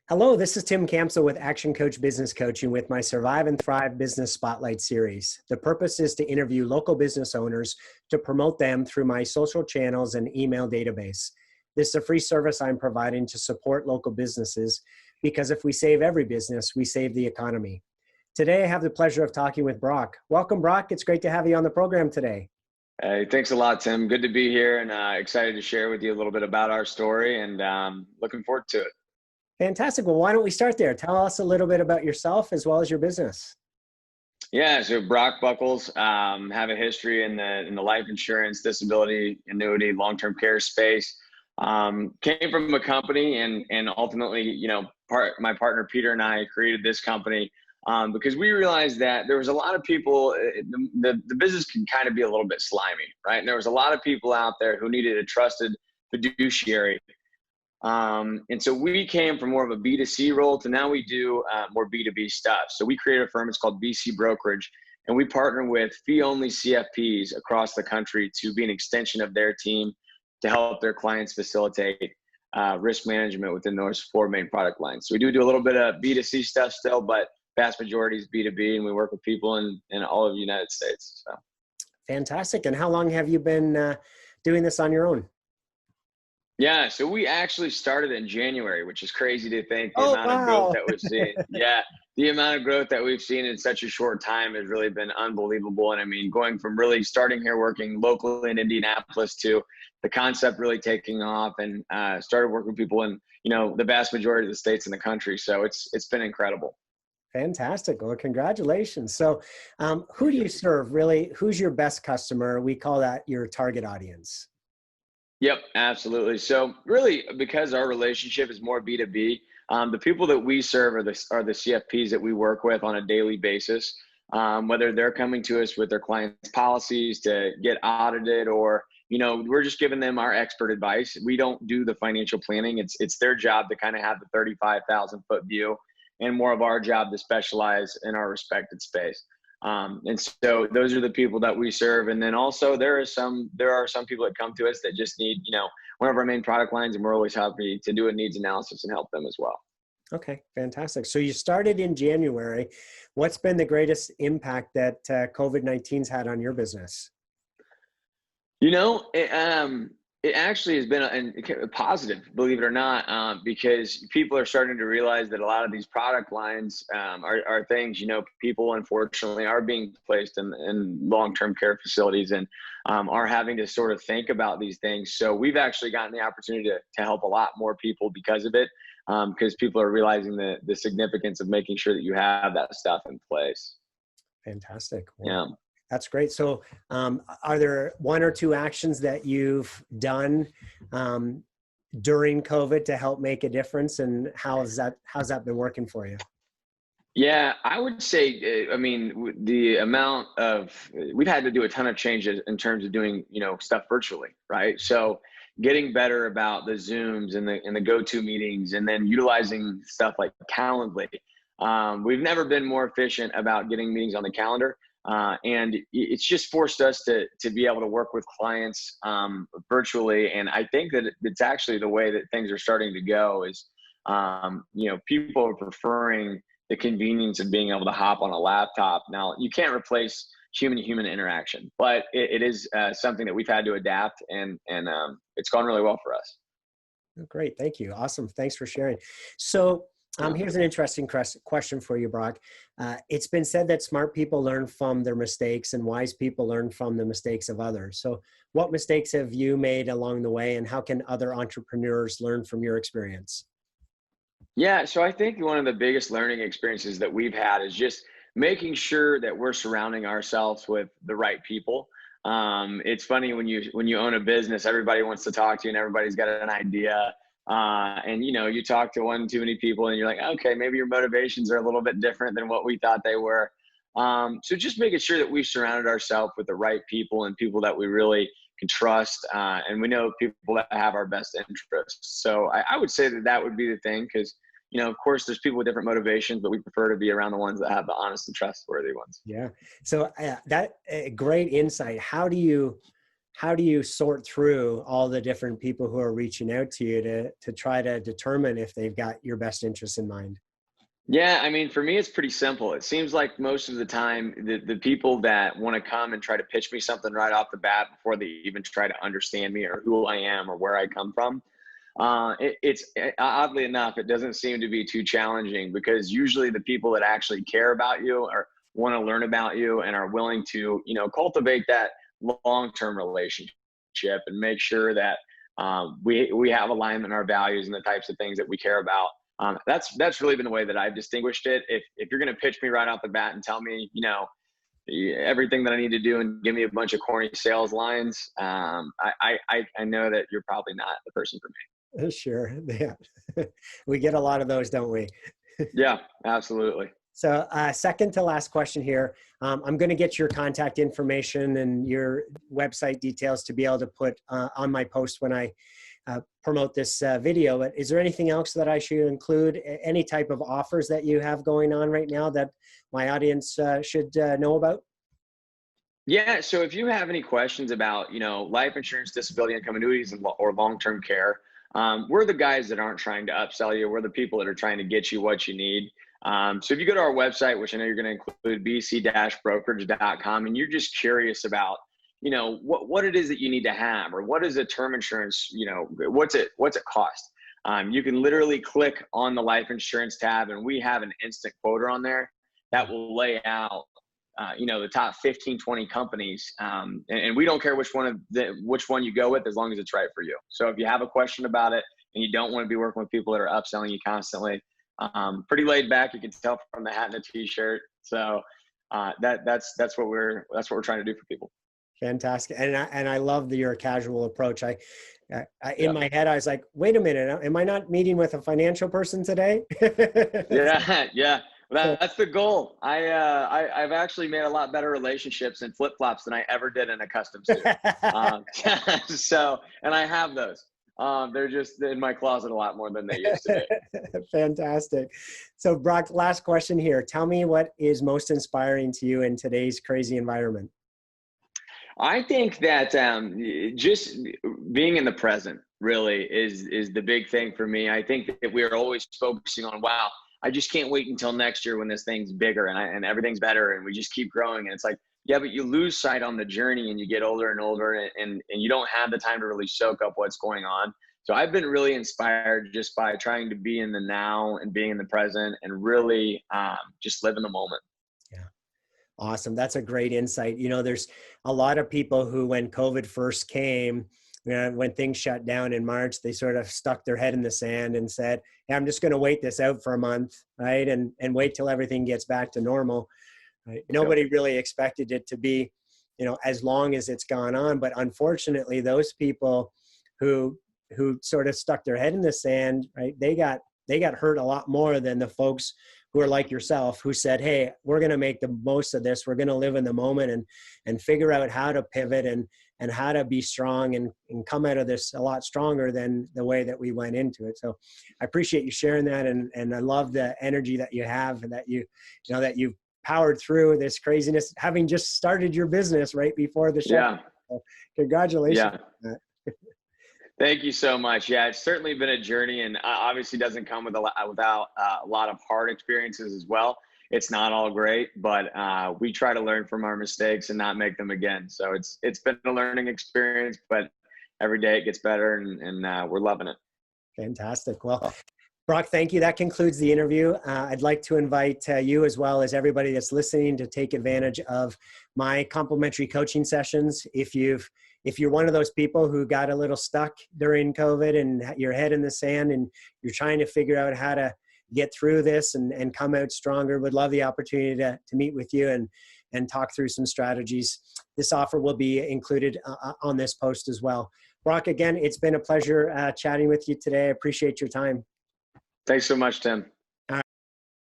Hello, this is Tim Campbell with Action Coach Business Coaching with my Survive and Thrive Business Spotlight series. The purpose is to interview local business owners to promote them through my social channels and email database. This is a free service I'm providing to support local businesses because if we save every business, we save the economy. Today, I have the pleasure of talking with Broc. Welcome, Broc. It's great to have you on the program today. Hey, thanks a lot, Tim. Good to be here and excited to share with you a little bit about our story and looking forward to it. Fantastic. Well, why don't we start there? Tell us a little bit about yourself as well as your business. Yeah, so Broc Buckles have a history in the life insurance, disability, annuity, long-term care space. Came from a company and ultimately, my partner Peter and I created this company because we realized that there was a lot of people, the business can kind of be a little bit slimy, right? And there was a lot of people out there who needed a trusted fiduciary. And so we came from more of a B2C role to now we do more B2B stuff. So we created a firm, it's called BC Brokerage, and we partner with fee-only CFPs across the country to be an extension of their team to help their clients facilitate risk management within those four main product lines. So we do a little bit of B2C stuff still, but vast majority is B2B, and we work with people in all of the United States. So. Fantastic. And how long have you been doing this on your own? Yeah, so we actually started in January, which is crazy to think the amount of growth that we've seen. Yeah, the amount of growth that we've seen in such a short time has really been unbelievable. And I mean, going from really starting here working locally in Indianapolis to the concept really taking off and started working with people in, the vast majority of the states in the country. So it's been incredible. Fantastic. Well, congratulations. So who do you serve really? Who's your best customer? We call that your target audience. Yep, absolutely. So really, because our relationship is more B2B, the people that we serve are the CFPs that we work with on a daily basis, whether they're coming to us with their clients' policies to get audited or, we're just giving them our expert advice. We don't do the financial planning. It's their job to kind of have the 35,000 foot view and more of our job to specialize in our respected space. And so those are the people that we serve. And then also there are some people that come to us that just need, one of our main product lines, and we're always happy to do a needs analysis and help them as well. Okay, fantastic. So you started in January. What's been the greatest impact that COVID-19's had on your business? It actually has been a positive, believe it or not, because people are starting to realize that a lot of these product lines are things, people unfortunately are being placed in long-term care facilities and are having to sort of think about these things. So we've actually gotten the opportunity to help a lot more people because of it, because people are realizing the significance of making sure that you have that stuff in place. Fantastic. Well, yeah. That's great. So are there one or two actions that you've done during COVID to help make a difference? And how's that been working for you? Yeah, I would say, the amount of, we've had to do a ton of changes in terms of doing, stuff virtually, right? So getting better about the Zooms and the go-to meetings and then utilizing stuff like Calendly. We've never been more efficient about getting meetings on the calendar. And it's just forced us to be able to work with clients virtually. And I think that it's actually the way that things are starting to go is, people are preferring the convenience of being able to hop on a laptop. Now, you can't replace human-to-human interaction, but it is something that we've had to adapt and it's gone really well for us. Oh, great. Thank you. Awesome. Thanks for sharing. So here's an interesting question for you, Broc. It's been said that smart people learn from their mistakes and wise people learn from the mistakes of others. So what mistakes have you made along the way and how can other entrepreneurs learn from your experience? Yeah, so I think one of the biggest learning experiences that we've had is just making sure that we're surrounding ourselves with the right people. It's funny when you own a business, everybody wants to talk to you and everybody's got an idea. And you talk to one too many people and you're like, okay, maybe your motivations are a little bit different than what we thought they were. So just making sure that we've surrounded ourselves with the right people and people that we really can trust. And we know people that have our best interests. So I would say that would be the thing because, of course there's people with different motivations, but we prefer to be around the ones that have the honest and trustworthy ones. Yeah. So that great insight. How do you how do you sort through all the different people who are reaching out to you to try to determine if they've got your best interests in mind? Yeah, I mean, for me, it's pretty simple. It seems like most of the time, the people that want to come and try to pitch me something right off the bat before they even try to understand me or who I am or where I come from, it's oddly enough, it doesn't seem to be too challenging, because usually the people that actually care about you or want to learn about you and are willing to, cultivate that long-term relationship and make sure that we have alignment in our values and the types of things that we care about. That's really been the way that I've distinguished it. If you're going to pitch me right off the bat and tell me, everything that I need to do and give me a bunch of corny sales lines, I know that you're probably not the person for me. Sure. Yeah. We get a lot of those, don't we? Yeah, absolutely. So second to last question here. I'm going to get your contact information and your website details to be able to put on my post when I promote this video. But is there anything else that I should include? Any type of offers that you have going on right now that my audience should know about? Yeah. So if you have any questions about, life insurance, disability income annuities, or long-term care, we're the guys that aren't trying to upsell you. We're the people that are trying to get you what you need. So if you go to our website, which I know you're going to include, bc-brokerage.com, and you're just curious about, what it is that you need to have, or what is a term insurance, what's it cost? You can literally click on the life insurance tab, and we have an instant quoter on there that will lay out, the top 15, 20 companies. And we don't care which one you go with, as long as it's right for you. So if you have a question about it and you don't want to be working with people that are upselling you constantly, pretty laid back, you can tell from the hat and the t-shirt. So that's what we're trying to do for people. Fantastic. And I love your casual approach. I in my head, I was like, wait a minute, am I not meeting with a financial person today? Yeah. That's the goal. I've actually made a lot better relationships in flip-flops than I ever did in a custom suit. So, and I have those. They're just in my closet a lot more than they used to be. Fantastic. So Broc, last question here. Tell me what is most inspiring to you in today's crazy environment? I think that just being in the present really is the big thing for me. I think that we are always focusing on, wow, I just can't wait until next year when this thing's bigger and everything's better and we just keep growing. And it's like, yeah, but you lose sight on the journey and you get older and older and you don't have the time to really soak up what's going on. So I've been really inspired just by trying to be in the now and being in the present and really just live in the moment. Yeah. Awesome. That's a great insight. There's a lot of people who, when COVID first came, when things shut down in March, they sort of stuck their head in the sand and said, hey, I'm just going to wait this out for a month, right? And wait till everything gets back to normal. Right? Nobody really expected it to be, as long as it's gone on. But unfortunately, those people who sort of stuck their head in the sand, right? They got hurt a lot more than the folks who are like yourself, who said, hey, we're going to make the most of this. We're going to live in the moment and figure out how to pivot and how to be strong and come out of this a lot stronger than the way that we went into it. So I appreciate you sharing that. And I love the energy that you have and that that you've powered through this craziness, having just started your business right before the show. Yeah. So congratulations. Yeah. Thank you so much. Yeah, it's certainly been a journey, and obviously doesn't come without a lot of hard experiences as well. It's not all great, but we try to learn from our mistakes and not make them again. So it's been a learning experience, but every day it gets better, and we're loving it. Fantastic. Well, Broc, thank you. That concludes the interview. I'd like to invite you, as well as everybody that's listening, to take advantage of my complimentary coaching sessions. If you're one of those people who got a little stuck during COVID and your head in the sand and you're trying to figure out how to get through this and come out stronger, would love the opportunity to meet with you and talk through some strategies. This offer will be included on this post as well. Broc, again, it's been a pleasure chatting with you today. I appreciate your time. Thanks so much, Tim.